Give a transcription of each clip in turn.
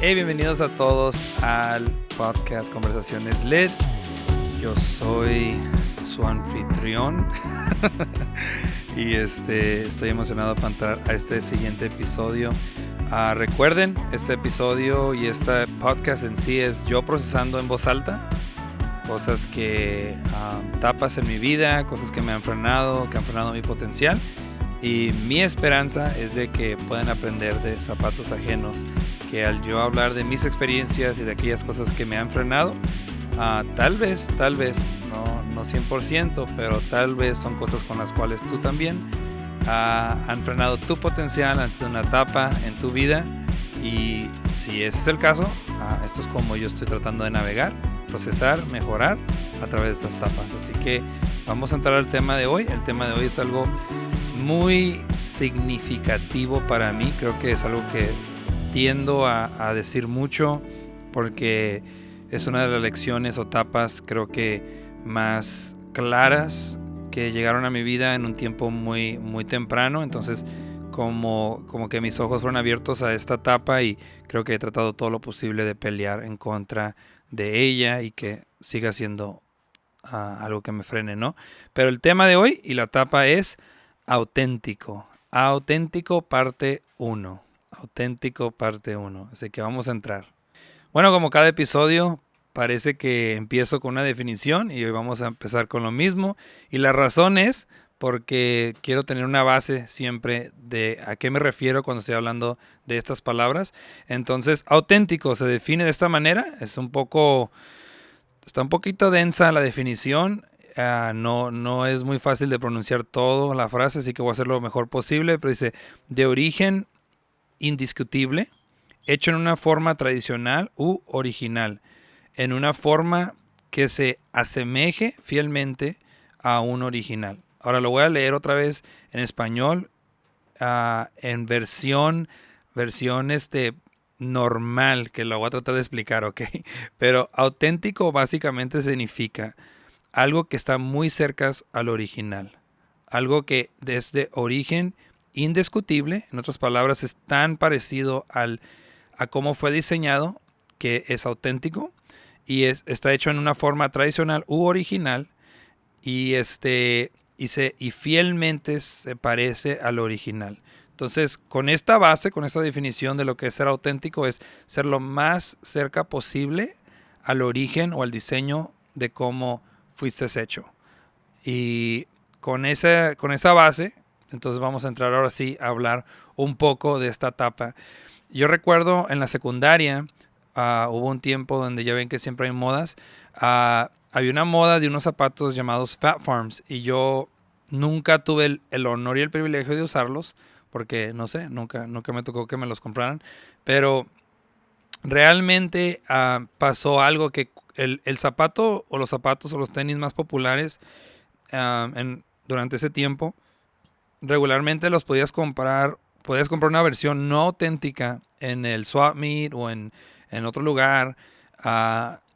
Hey, bienvenidos a todos al podcast Conversaciones LED. Yo soy su anfitrión y estoy emocionado para entrar a este siguiente episodio. Recuerden, este episodio y este podcast en sí es yo procesando en voz alta cosas que tapas en mi vida, cosas que me han frenado, que han frenado mi potencial. Y mi esperanza es de que puedan aprender de zapatos ajenos, que al yo hablar de mis experiencias y de aquellas cosas que me han frenado, tal vez, no 100%, pero tal vez son cosas con las cuales tú también han frenado tu potencial, han sido una tapa en tu vida. Y si ese es el caso, esto es como yo estoy tratando de navegar, procesar, mejorar a través de estas tapas. Así que vamos a entrar al tema de hoy. El tema de hoy es algo muy significativo para mí. Creo que es algo que tiendo a decir mucho porque es una de las lecciones o tapas, creo que más claras que llegaron a mi vida en un tiempo muy, muy temprano. Entonces como que mis ojos fueron abiertos a esta etapa y creo que he tratado todo lo posible de pelear en contra de ella y que siga siendo algo que me frene, ¿no? Pero el tema de hoy y la etapa es auténtico. Auténtico parte 1. Auténtico parte 1. Así que vamos a entrar. Bueno, como cada episodio, parece que empiezo con una definición y hoy vamos a empezar con lo mismo. Y la razón es porque quiero tener una base siempre de a qué me refiero cuando estoy hablando de estas palabras. Entonces, auténtico se define de esta manera. Está un poquito densa la definición. No es muy fácil de pronunciar todo la frase, así que voy a hacer lo mejor posible. Pero dice, de origen indiscutible, hecho en una forma tradicional u original, en una forma que se asemeje fielmente a un original. Ahora lo voy a leer otra vez en español, en versión normal, que lo voy a tratar de explicar, ¿ok? Pero auténtico básicamente significa algo que está muy cerca al original, algo que desde origen indiscutible, en otras palabras, es tan parecido a cómo fue diseñado que es auténtico y está hecho en una forma tradicional u original y fielmente se parece al original. Entonces, con esta base, con esta definición de lo que es ser auténtico, es ser lo más cerca posible al origen o al diseño de cómo fuiste hecho. Y con esa base, entonces vamos a entrar ahora sí a hablar un poco de esta etapa. Yo recuerdo en la secundaria, hubo un tiempo donde ya ven que siempre hay modas. Había una moda de unos zapatos llamados Fat Farms y yo nunca tuve el honor y el privilegio de usarlos porque, no sé, nunca me tocó que me los compraran. Pero realmente pasó algo que el zapato o los zapatos o los tenis más populares durante ese tiempo, regularmente los podías comprar una versión no auténtica en el swap meet o en otro lugar,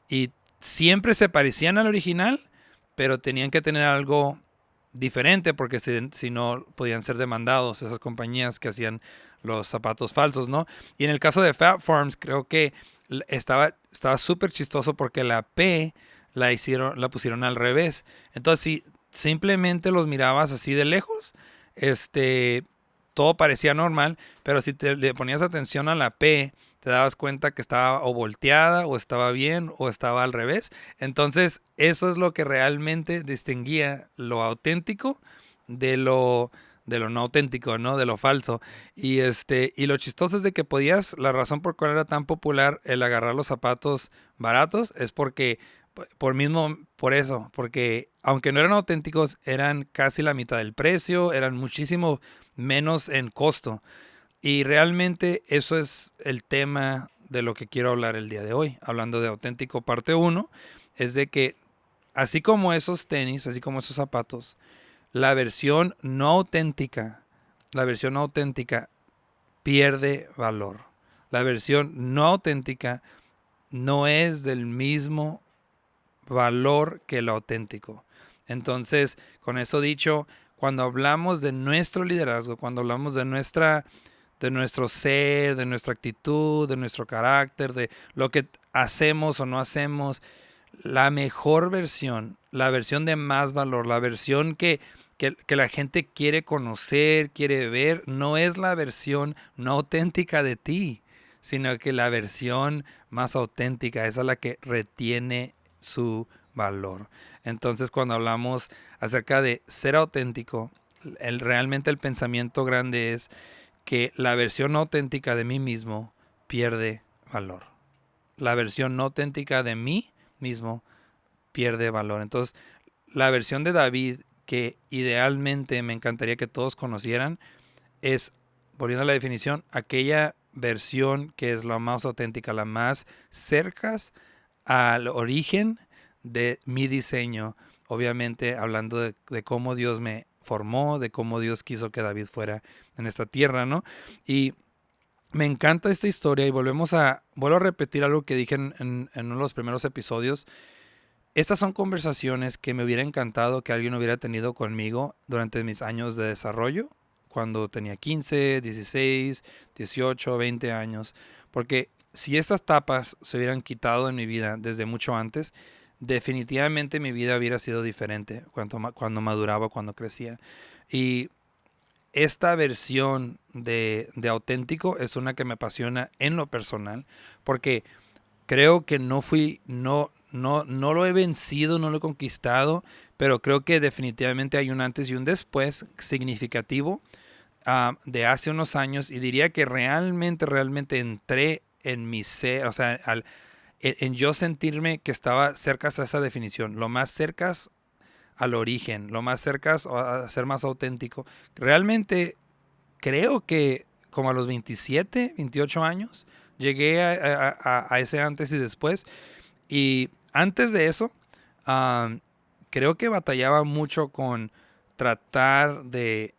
y siempre se parecían al original, pero tenían que tener algo diferente porque si no podían ser demandados esas compañías que hacían los zapatos falsos, ¿no? Y en el caso de Fat Farms creo que estaba súper chistoso porque la P la pusieron al revés. Entonces si simplemente los mirabas así de lejos, todo parecía normal, pero si le ponías atención a la P, te dabas cuenta que estaba o volteada, o estaba bien, o estaba al revés. Entonces, eso es lo que realmente distinguía lo auténtico de lo no auténtico, ¿no? De lo falso. Y lo chistoso es de que la razón por cual era tan popular el agarrar los zapatos baratos es porque por eso, porque aunque no eran auténticos, eran casi la mitad del precio, eran muchísimo menos en costo. Y realmente eso es el tema de lo que quiero hablar el día de hoy, hablando de auténtico parte 1, es de que así como esos tenis, así como esos zapatos, la versión no auténtica pierde valor. La versión no auténtica no es del mismo valor que lo auténtico. Entonces, con eso dicho, cuando hablamos de nuestro liderazgo, cuando hablamos de de nuestro ser, de nuestra actitud, de nuestro carácter, de lo que hacemos o no hacemos. La mejor versión, la versión de más valor, la versión que la gente quiere conocer, quiere ver, no es la versión no auténtica de ti, sino que la versión más auténtica, esa es la que retiene su valor. Entonces, cuando hablamos acerca de ser auténtico, realmente el pensamiento grande es que la versión auténtica de mí mismo pierde valor. La versión no auténtica de mí mismo pierde valor. Entonces, la versión de David que idealmente me encantaría que todos conocieran es, volviendo a la definición, aquella versión que es la más auténtica, la más cercas al origen de mi diseño. Obviamente hablando de cómo Dios me formó, de cómo Dios quiso que David fuera en esta tierra, ¿no? Y me encanta esta historia y vuelvo a repetir algo que dije en uno de los primeros episodios. Estas son conversaciones que me hubiera encantado que alguien hubiera tenido conmigo durante mis años de desarrollo, cuando tenía 15, 16, 18, 20 años. Porque si estas tapas se hubieran quitado en mi vida desde mucho antes, definitivamente mi vida hubiera sido diferente cuando maduraba, cuando crecía. Y esta versión de auténtico es una que me apasiona en lo personal, porque creo que no lo he vencido, no lo he conquistado, pero creo que definitivamente hay un antes y un después significativo de hace unos años, y diría que realmente entré en mi ser, o sea, en yo sentirme que estaba cerca a esa definición, lo más cerca al origen, lo más cerca a ser más auténtico. Realmente creo que como a los 27, 28 años, llegué a ese antes y después. Y antes de eso, creo que batallaba mucho con tratar de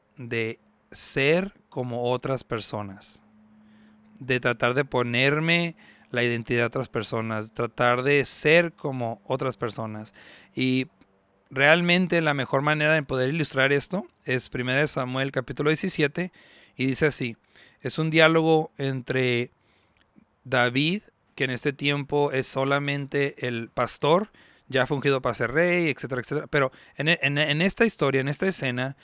ser como otras personas, de tratar de ponerme la identidad de otras personas, tratar de ser como otras personas. Y realmente la mejor manera de poder ilustrar esto es 1 Samuel capítulo 17, y dice así: es un diálogo entre David, que en este tiempo es solamente el pastor, ya fungido para ser rey, etcétera, etcétera. Pero en esta historia, en esta escena,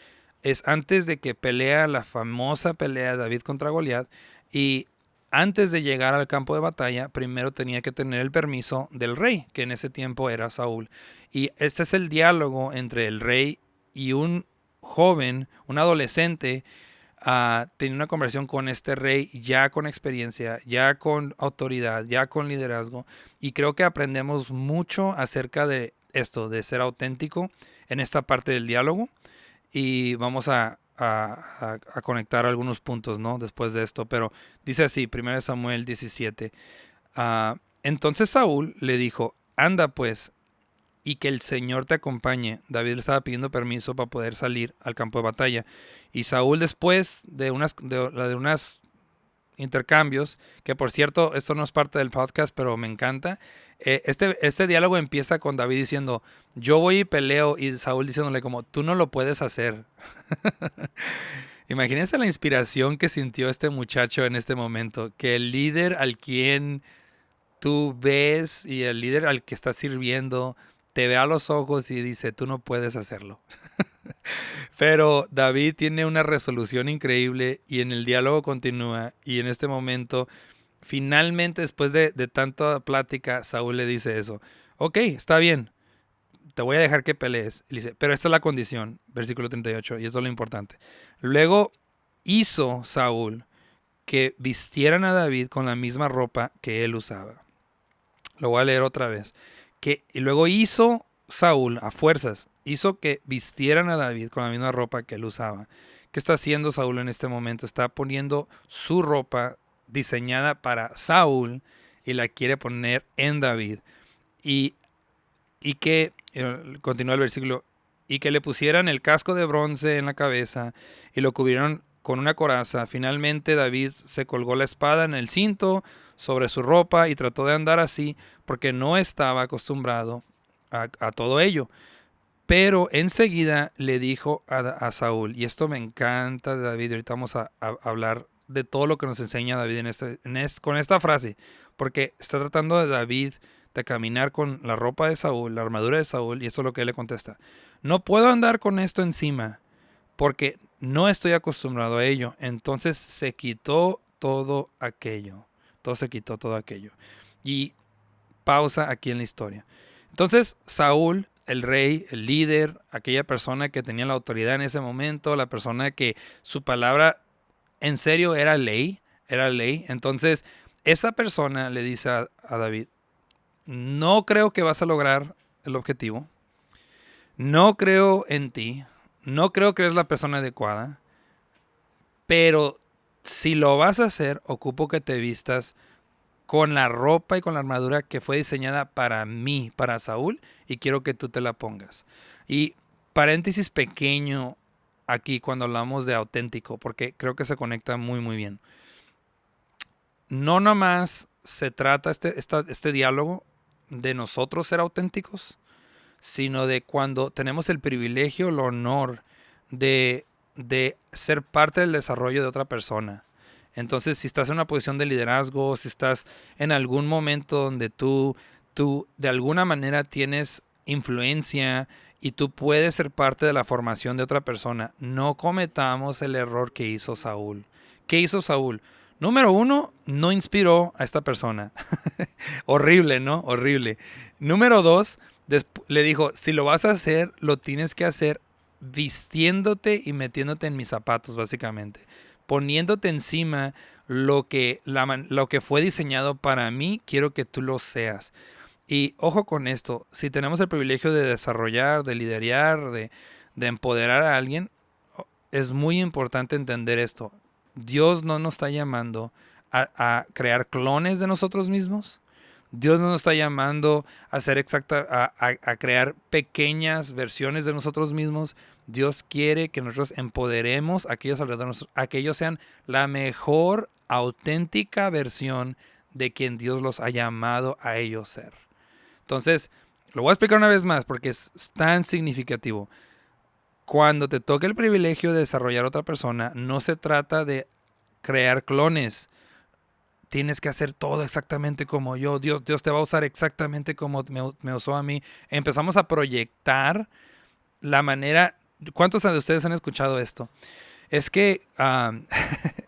es antes de que pelea la famosa pelea de David contra Goliat, y antes de llegar al campo de batalla, primero tenía que tener el permiso del rey, que en ese tiempo era Saúl. Y este es el diálogo entre el rey y un joven, un adolescente. Tenía una conversación con este rey ya con experiencia, ya con autoridad, ya con liderazgo. Y creo que aprendemos mucho acerca de esto, de ser auténtico en esta parte del diálogo. Y vamos a conectar algunos puntos, ¿no? Después de esto. Pero dice así, 1 Samuel 17. Entonces Saúl le dijo: anda pues, y que el Señor te acompañe. David le estaba pidiendo permiso para poder salir al campo de batalla. Y Saúl, después de unas intercambios, que por cierto, esto no es parte del podcast, pero me encanta. Este diálogo empieza con David diciendo: yo voy y peleo, y Saúl diciéndole como: tú no lo puedes hacer. Imagínense la inspiración que sintió este muchacho en este momento, que el líder al quien tú ves y el líder al que estás sirviendo te ve a los ojos y dice: tú no puedes hacerlo. Pero David tiene una resolución increíble, y en el diálogo continúa, y en este momento, finalmente, después de tanta plática, Saúl le dice eso: ok, está bien, te voy a dejar que pelees. Y le dice: pero esta es la condición, versículo 38, y esto es lo importante. Luego hizo Saúl que vistieran a David con la misma ropa que él usaba. Lo voy a leer otra vez. Y luego hizo Saúl, a fuerzas, hizo que vistieran a David con la misma ropa que él usaba. ¿Qué está haciendo Saúl en este momento? Está poniendo su ropa diseñada para Saúl y la quiere poner en David. Y que, continúa el versículo, y que le pusieran el casco de bronce en la cabeza y lo cubrieron con una coraza. Finalmente David se colgó la espada en el cinto sobre su ropa y trató de andar así porque no estaba acostumbrado a todo ello. Pero enseguida le dijo a Saúl, y esto me encanta de David, ahorita vamos a hablar de todo lo que nos enseña David con esta frase, porque está tratando de David de caminar con la ropa de Saúl, la armadura de Saúl, y eso es lo que él le contesta. No puedo andar con esto encima, porque no estoy acostumbrado a ello. Entonces se quitó todo aquello. Todo se quitó todo aquello. Y pausa aquí en la historia. Entonces Saúl, el rey, el líder, aquella persona que tenía la autoridad en ese momento, la persona que su palabra en serio era ley, entonces esa persona le dice a David, no creo que vas a lograr el objetivo, no creo en ti, no creo que eres la persona adecuada, pero si lo vas a hacer, ocupo que te vistas con la ropa y con la armadura que fue diseñada para mí, para Saúl, y quiero que tú te la pongas. Y paréntesis pequeño aquí cuando hablamos de auténtico, porque creo que se conecta muy, muy bien. No nomás se trata este diálogo de nosotros ser auténticos, sino de cuando tenemos el privilegio, el honor de ser parte del desarrollo de otra persona. Entonces, si estás en una posición de liderazgo, si estás en algún momento donde tú de alguna manera tienes influencia y tú puedes ser parte de la formación de otra persona, no cometamos el error que hizo Saúl. ¿Qué hizo Saúl? Número uno, no inspiró a esta persona. Horrible, ¿no? Horrible. Número dos, le dijo, si lo vas a hacer, lo tienes que hacer vistiéndote y metiéndote en mis zapatos, básicamente. Poniéndote encima lo que fue diseñado para mí, quiero que tú lo seas. Y ojo con esto, si tenemos el privilegio de desarrollar, de liderar, de empoderar a alguien, es muy importante entender esto. Dios no nos está llamando a crear clones de nosotros mismos. Dios no nos está llamando a crear pequeñas versiones de nosotros mismos. Dios quiere que nosotros empoderemos a aquellos alrededor de nosotros, a que ellos sean la mejor, auténtica versión de quien Dios los ha llamado a ellos ser. Entonces, lo voy a explicar una vez más porque es tan significativo. Cuando te toque el privilegio de desarrollar a otra persona, no se trata de crear clones. Tienes que hacer todo exactamente como yo. Dios te va a usar exactamente como me usó a mí. Empezamos a proyectar la manera. ¿Cuántos de ustedes han escuchado esto? Es que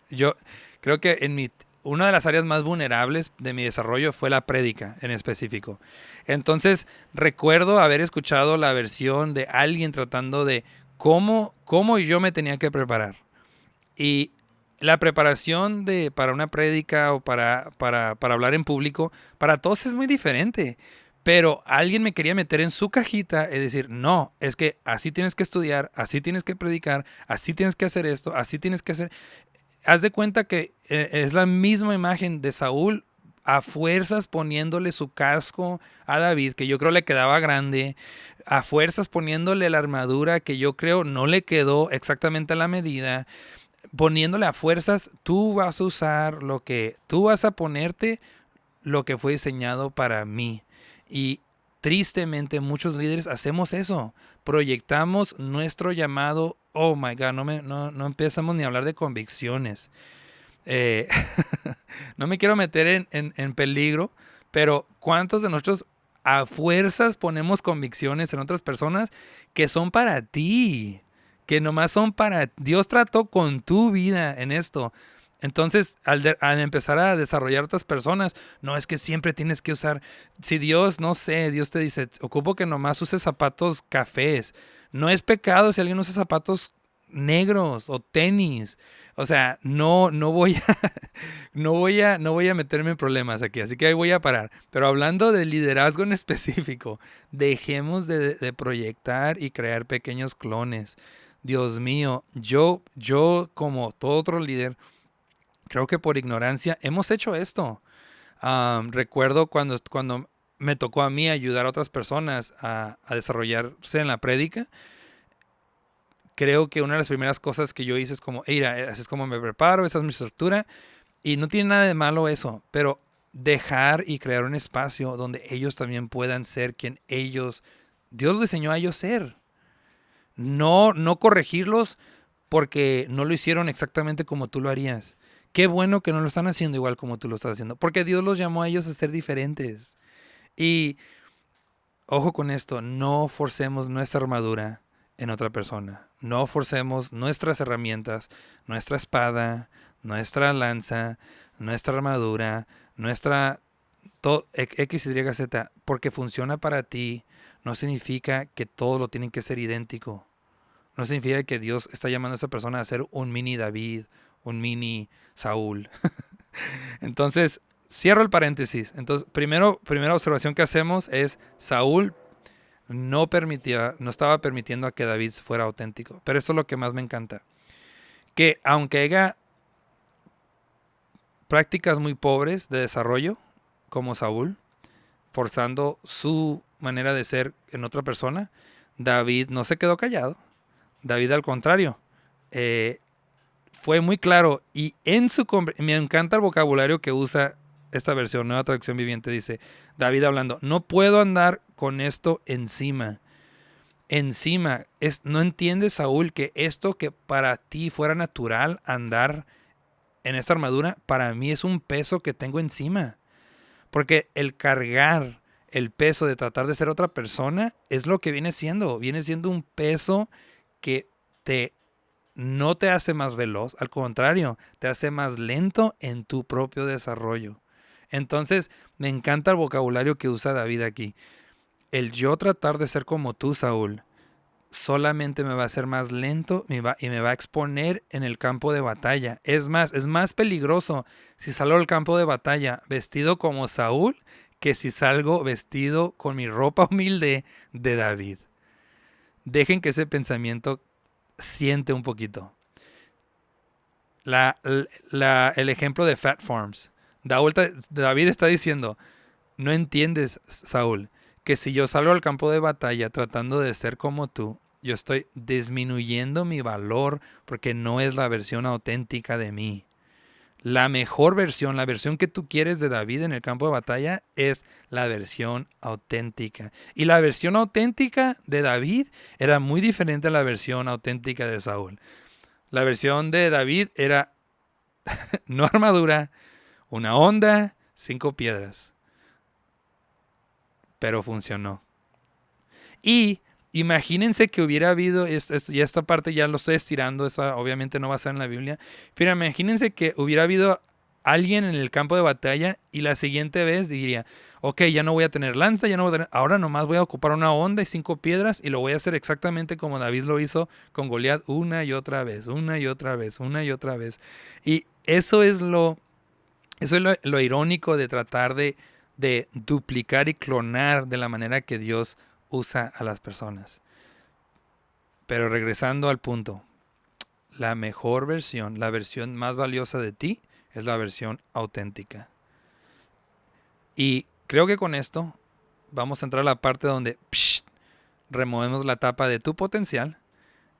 yo creo que una de las áreas más vulnerables de mi desarrollo fue la prédica en específico. Entonces recuerdo haber escuchado la versión de alguien tratando de cómo yo me tenía que preparar. Y la preparación para una prédica o para hablar en público, para todos es muy diferente. Pero alguien me quería meter en su cajita y decir, no, es que así tienes que estudiar, así tienes que predicar, así tienes que hacer esto, así tienes que hacer. Haz de cuenta que es la misma imagen de Saúl a fuerzas poniéndole su casco a David, que yo creo le quedaba grande, a fuerzas poniéndole la armadura que yo creo no le quedó exactamente a la medida, poniéndole a fuerzas, tú vas a usar tú vas a ponerte lo que fue diseñado para mí. Y tristemente muchos líderes hacemos eso, proyectamos nuestro llamado, oh my God, no empezamos ni a hablar de convicciones. Eh, no me quiero meter en peligro, pero ¿cuántos de nosotros a fuerzas ponemos convicciones en otras personas que son para ti? Que nomás son para... Dios trató con tu vida en esto. Entonces, al empezar a desarrollar otras personas, no es que siempre tienes que usar... Si Dios, no sé, Dios te dice, ocupo que nomás uses zapatos cafés. No es pecado si alguien usa zapatos negros o tenis. O sea, no voy a, no voy a meterme en problemas aquí, así que ahí voy a parar. Pero hablando de liderazgo en específico, dejemos de proyectar y crear pequeños clones. Dios mío, yo como todo otro líder, creo que por ignorancia hemos hecho esto. Recuerdo cuando me tocó a mí ayudar a otras personas a desarrollarse en la prédica. Creo que una de las primeras cosas que yo hice es como, mira, así es como me preparo, esa es mi estructura. Y no tiene nada de malo eso, pero dejar y crear un espacio donde ellos también puedan ser Dios los diseñó a ellos ser. No corregirlos porque no lo hicieron exactamente como tú lo harías. qué bueno que no lo están haciendo igual como tú lo estás haciendo, porque Dios los llamó a ellos a ser diferentes. Y ojo con esto, no forcemos nuestra armadura en otra persona. No forcemos nuestras herramientas, nuestra espada, nuestra lanza, nuestra armadura, nuestra X, Y, Z, porque funciona para ti, no significa que todo lo tiene que ser idéntico. No significa que Dios está llamando a esa persona a ser un mini David, un mini Saúl. Entonces, cierro el paréntesis. Entonces, primera observación que hacemos es Saúl no estaba permitiendo a que David fuera auténtico. Pero eso es lo que más me encanta. Que aunque haya prácticas muy pobres de desarrollo, como Saúl, forzando su manera de ser en otra persona, David no se quedó callado. David al contrario, fue muy claro y me encanta el vocabulario que usa esta versión, Nueva Traducción Viviente, dice David hablando, no puedo andar con esto encima. Encima, no entiendes, Saúl, que esto que para ti fuera natural andar en esta armadura, para mí es un peso que tengo encima. Porque el cargar el peso de tratar de ser otra persona es lo que viene siendo un peso que no te hace más veloz, al contrario, te hace más lento en tu propio desarrollo. Entonces, me encanta el vocabulario que usa David aquí. El yo tratar de ser como tú, Saúl, solamente me va a hacer más lento y me va a exponer en el campo de batalla. Es más peligroso si salgo al campo de batalla vestido como Saúl que si salgo vestido con mi ropa humilde de David. Dejen que ese pensamiento siente un poquito. El ejemplo de Fat Farms. David está diciendo, no entiendes, Saúl, que si yo salgo al campo de batalla tratando de ser como tú, yo estoy disminuyendo mi valor porque no es la versión auténtica de mí. La mejor versión, la versión que tú quieres de David en el campo de batalla es la versión auténtica. Y la versión auténtica de David era muy diferente a la versión auténtica de Saúl. La versión de David era no armadura, una onda, 5 piedras. Pero funcionó. Y imagínense que hubiera habido, y esta parte ya lo estoy estirando, esa obviamente no va a ser en la Biblia, pero imagínense que hubiera habido alguien en el campo de batalla y la siguiente vez diría, ok, ya no voy a tener lanza, ya no voy a tener, ahora nomás voy a ocupar una onda y 5 piedras y lo voy a hacer exactamente como David lo hizo con Goliat una y otra vez, una y otra vez, una y otra vez. Y eso es lo irónico de tratar de duplicar y clonar de la manera que Dios usa a las personas. Pero regresando al punto, la mejor versión, la versión más valiosa de ti, es la versión auténtica. Y creo que con esto vamos a entrar a la parte donde removemos la tapa de tu potencial.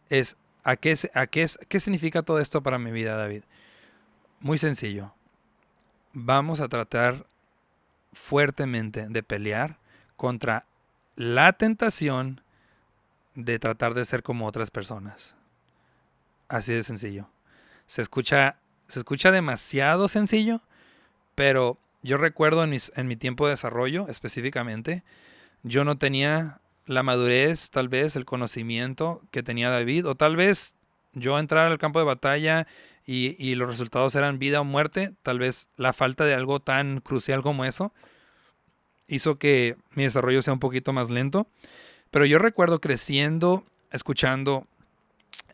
Es ¿qué significa todo esto para mi vida, David? Muy sencillo. Vamos a tratar fuertemente de pelear contra la tentación de tratar de ser como otras personas. Así de sencillo. Se escucha demasiado sencillo, pero yo recuerdo en mi tiempo de desarrollo específicamente, yo no tenía la madurez, tal vez el conocimiento que tenía David, o tal vez yo entrar al campo de batalla y los resultados eran vida o muerte, tal vez la falta de algo tan crucial como eso hizo que mi desarrollo sea un poquito más lento. Pero yo recuerdo creciendo, escuchando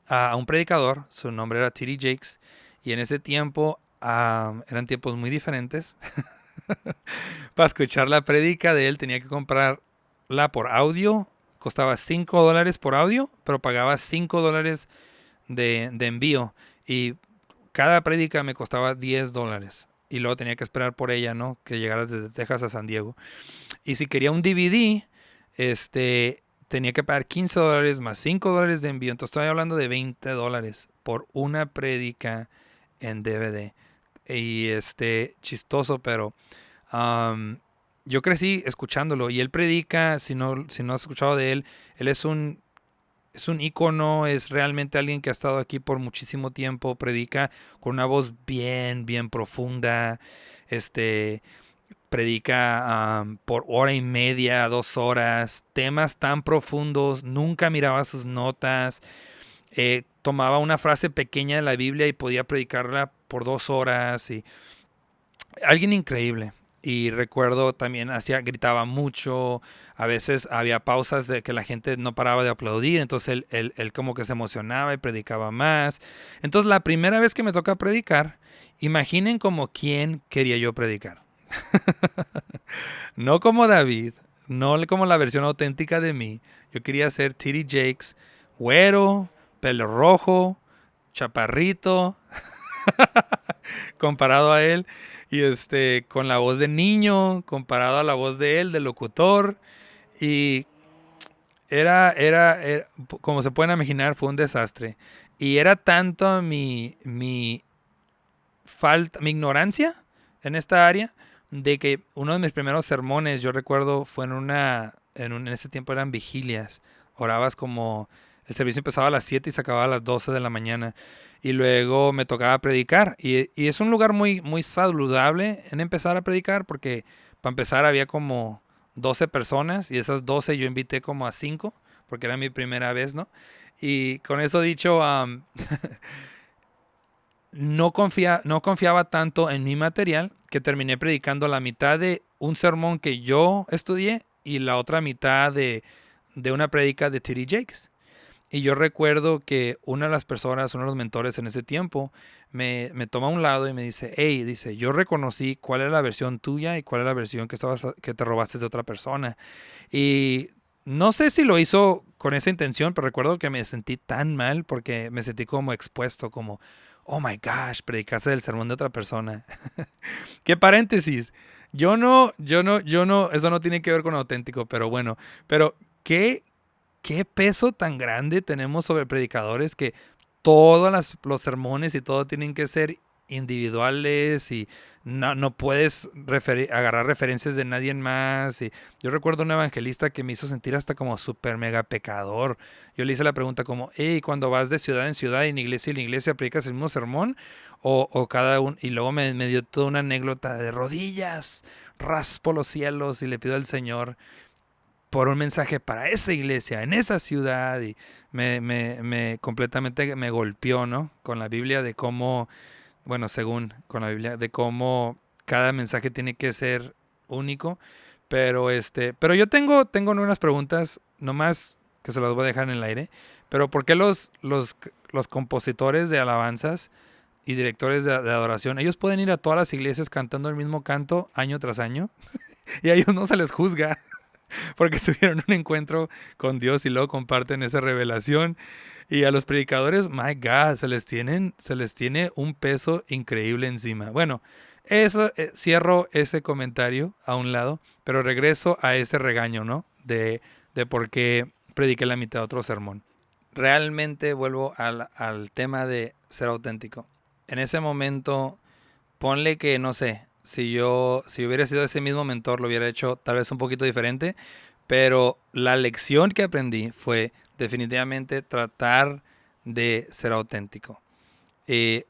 a un predicador, su nombre era T.D. Jakes, y en ese tiempo eran tiempos muy diferentes. Para escuchar la prédica de él tenía que comprarla por audio, costaba $5 por audio, pero pagaba $5 de envío, y cada prédica me costaba $10. Y luego tenía que esperar por ella, ¿no? Que llegara desde Texas a San Diego. Y si quería un DVD, tenía que pagar $15 más $5 de envío. Entonces estoy hablando de $20 por una prédica en DVD. Y chistoso, pero yo crecí escuchándolo. Y él predica, si no has escuchado de él, él es un es un ícono, es realmente alguien que ha estado aquí por muchísimo tiempo, predica con una voz bien, bien profunda, este, predica por hora y media, 2 horas, temas tan profundos, nunca miraba sus notas, tomaba una frase pequeña de la Biblia y podía predicarla por 2 horas, y alguien increíble. Y recuerdo también gritaba mucho, a veces había pausas de que la gente no paraba de aplaudir, entonces él como que se emocionaba y predicaba más. Entonces la primera vez que me toca predicar, imaginen como quién quería yo predicar. No como David, no como la versión auténtica de mí. Yo quería ser T.D. Jakes, güero, pelo rojo, chaparrito, comparado a él, y con la voz de niño, comparado a la voz de él, de locutor, y como se pueden imaginar, fue un desastre. Y era tanto mi falta, mi ignorancia en esta área, de que uno de mis primeros sermones, yo recuerdo, fue en ese tiempo eran vigilias. Orabas como, el servicio empezaba a las 7 y se acababa a las 12 de la mañana. Y luego me tocaba predicar. Y es un lugar muy, muy saludable en empezar a predicar, porque para empezar había como 12 personas y esas 12 yo invité como a 5 porque era mi primera vez, ¿no? Y con eso dicho, no confiaba tanto en mi material que terminé predicando la mitad de un sermón que yo estudié y la otra mitad de una prédica de T.D. Jakes. Y yo recuerdo que una de las personas, uno de los mentores en ese tiempo, me toma a un lado y me dice, hey, dice, yo reconocí cuál era la versión tuya y cuál era la versión que te robaste de otra persona. Y no sé si lo hizo con esa intención, pero recuerdo que me sentí tan mal porque me sentí como expuesto, como, oh my gosh, predicaste del sermón de otra persona. Qué paréntesis. Eso no tiene que ver con auténtico, pero bueno, pero qué peso tan grande tenemos sobre predicadores que todos los sermones y todo tienen que ser individuales y no puedes agarrar referencias de nadie más. Y yo recuerdo un evangelista que me hizo sentir hasta como súper mega pecador. Yo le hice la pregunta como, hey, cuando vas de ciudad en ciudad y en iglesia predicas el mismo sermón o cada uno, y luego me dio toda una anécdota de rodillas, raspo los cielos y le pido al Señor por un mensaje para esa iglesia, en esa ciudad, y me completamente me golpeó, ¿no? Con la Biblia de cómo, bueno, según con la Biblia, de cómo cada mensaje tiene que ser único, pero yo tengo unas preguntas, nomás que se las voy a dejar en el aire, pero ¿por qué los compositores de alabanzas y directores de adoración, ellos pueden ir a todas las iglesias cantando el mismo canto año tras año y a ellos no se les juzga? Porque tuvieron un encuentro con Dios y luego comparten esa revelación. Y a los predicadores, my God, se les tiene un peso increíble encima. Bueno, eso cierro ese comentario a un lado, pero regreso a ese regaño, ¿no? De por qué prediqué la mitad de otro sermón. Realmente vuelvo al tema de ser auténtico. En ese momento, ponle que, no sé, si hubiera sido ese mismo mentor, lo hubiera hecho tal vez un poquito diferente, pero la lección que aprendí fue definitivamente tratar de ser auténtico. Eh,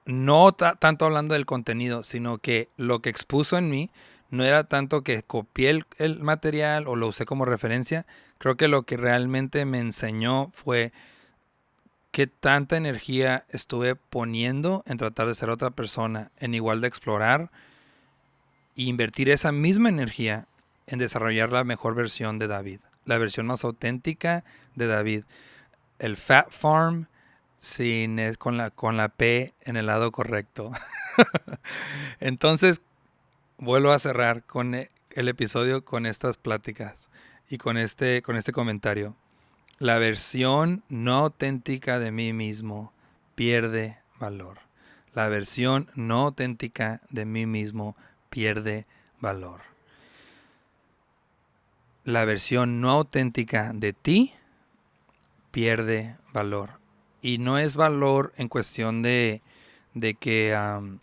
no tanto hablando del contenido, sino que lo que expuso en mí no era tanto que copié el material o lo usé como referencia. Creo que lo que realmente me enseñó fue qué tanta energía estuve poniendo en tratar de ser otra persona, en igual de explorar e invertir esa misma energía en desarrollar la mejor versión de David, la versión más auténtica de David. El Fat Farm con la P en el lado correcto. Entonces, vuelvo a cerrar con el episodio con estas pláticas y con este comentario. La versión no auténtica de mí mismo pierde valor. La versión no auténtica de mí mismo pierde valor. La versión no auténtica de ti pierde valor. Y no es valor en cuestión de que en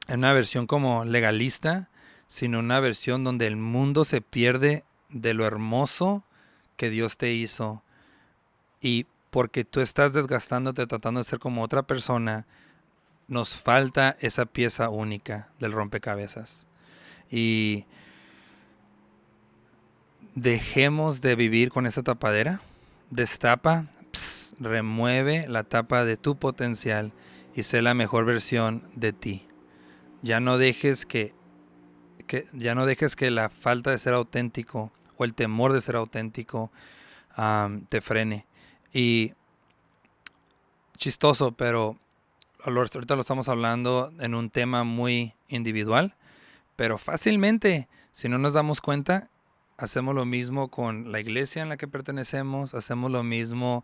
una versión como legalista, sino una versión donde el mundo se pierde de lo hermoso que Dios te hizo Y porque tú estás desgastándote tratando de ser como otra persona, nos falta esa pieza única del rompecabezas. Y dejemos de vivir con esa tapadera. Destapa, remueve la tapa de tu potencial y sé la mejor versión de ti. Ya no dejes que la falta de ser auténtico o el temor de ser auténtico te frene. Y chistoso, pero ahorita lo estamos hablando en un tema muy individual, pero fácilmente, si no nos damos cuenta, hacemos lo mismo con la iglesia en la que pertenecemos, hacemos lo mismo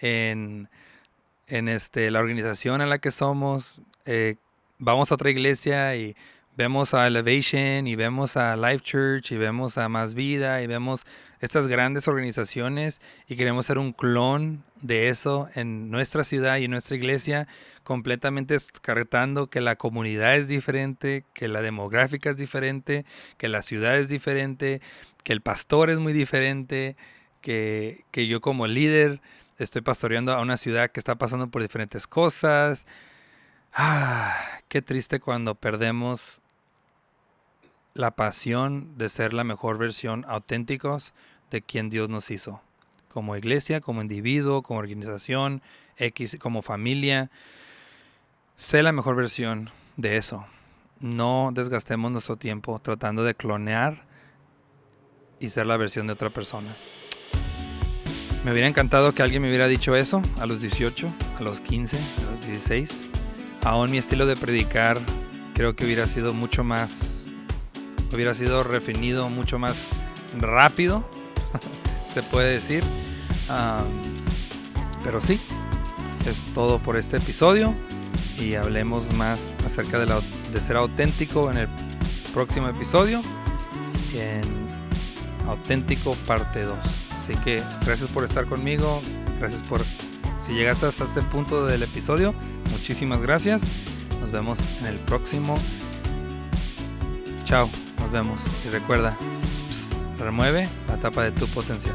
en la organización en la que somos. Vamos a otra iglesia y vemos a Elevation y vemos a Life Church y vemos a Más Vida y vemos estas grandes organizaciones y queremos ser un clon de eso en nuestra ciudad y en nuestra iglesia, completamente descartando que la comunidad es diferente, que la demográfica es diferente, que la ciudad es diferente, que el pastor es muy diferente, que yo como líder estoy pastoreando a una ciudad que está pasando por diferentes cosas. Qué triste cuando perdemos la pasión de ser la mejor versión auténticos de quien Dios nos hizo. Como iglesia, como individuo, como organización, como familia. Sé la mejor versión de eso. No desgastemos nuestro tiempo tratando de clonear y ser la versión de otra persona. Me hubiera encantado que alguien me hubiera dicho eso a los 18, a los 15, a los 16. Aún mi estilo de predicar creo que hubiera sido refinido, mucho más rápido, se puede decir. Pero sí, es todo por este episodio y hablemos más acerca de ser auténtico en el próximo episodio, en Auténtico parte 2. Así que gracias por estar conmigo, si llegaste hasta este punto del episodio, muchísimas gracias. Nos vemos en el próximo. Chao, nos vemos. Y recuerda, remueve la tapa de tu potencial.